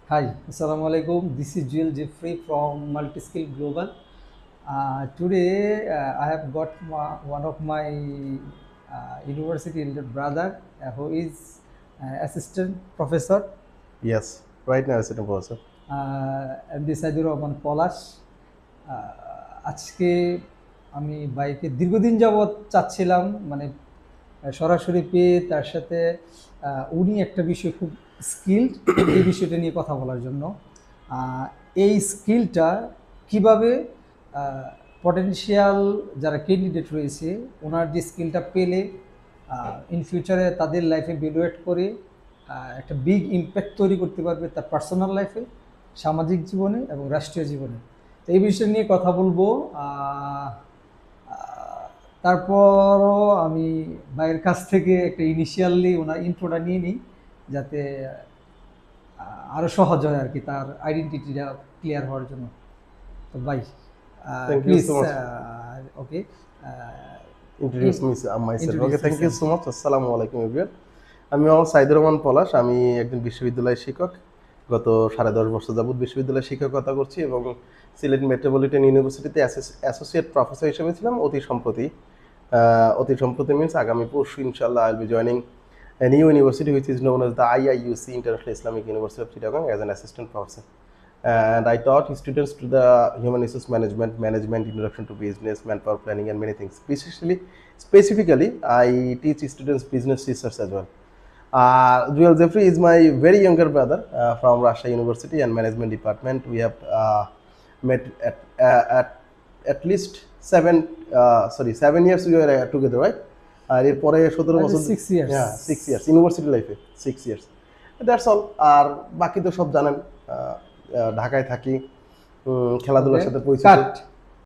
Hi, Assalamu alaikum. This is Joel Jeffrey from Multiskill Global. Today, I have got one of my university elder brother who is assistant professor, Yes, right now assistant professor. MD Saidur Rahman Palash. আজকে আমি বাইকে দীর্ঘদিন যাবৎ চাচ্ছিলাম, মানে সরাসরি পেয়ে তার সাথে উনি একটা বিষয় খুব স্কিল্ড, এই বিষয়টা নিয়ে কথা বলার জন্য। এই স্কিলটা কিভাবে পটেনশিয়াল যারা ক্যান্ডিডেট রয়েছে ওনার যে স্কিলটা পেলে ইন ফিউচারে তাদের লাইফে ভ্যালুয়েট করে একটা বিগ ইম্প্যাক্ট তৈরি করতে পারবে তার পার্সোনাল লাইফে, সামাজিক জীবনে এবং রাষ্ট্রীয় জীবনে। তো এই বিষয় নিয়ে কথা বলবো। তারপরও আমি ভাইয়ের কাছ থেকে একটা ইনিশিয়ালি ওনার ইন্ট্রোটা নিয়ে নিই, যাতে আরও সহজ হয় আর কি তার আইডেন্টিটিটা ক্লিয়ার হওয়ার জন্য। তো ভাই Thank you please, so much. Okay, Introduce me myself. Okay, introduce thank you so much. Assalamu alaikum everyone. আমি মোহাম্মদ সাইদুর রহমান পলাশ। আমি একজন বিশ্ববিদ্যালয়ের শিক্ষক। গত 10.5 বছর যাবত বিশ্ববিদ্যালয়ে শিক্ষকতা করছি এবং সিলেট মেট্রোপলিটন ইউনিভার্সিটিতে অ্যাসোসিয়েট প্রফেসর হিসেবে ছিলাম অতি সম্প্রতি মিনস আগামী পরশু ইনশাআল্লাহ I will be joining a new university which is known as the IIUC International Islamic University of Chittagong as an assistant professor. And I taught students to the human resource management, introduction to business, manpower planning, and many things. Specifically, I teach students business research as well. Joel Jeffrey is my very younger brother from Russia University and Management Department. We have met at least 7 years we were together, right? আর এরপরে 17 বছর, 6 years। হ্যাঁ 6 years university লাইফে 6 years। That's all. আর বাকি তো সব জানেন, ঢাকায় থাকি, খেলাধুলার সাথে পরিচিত। কাট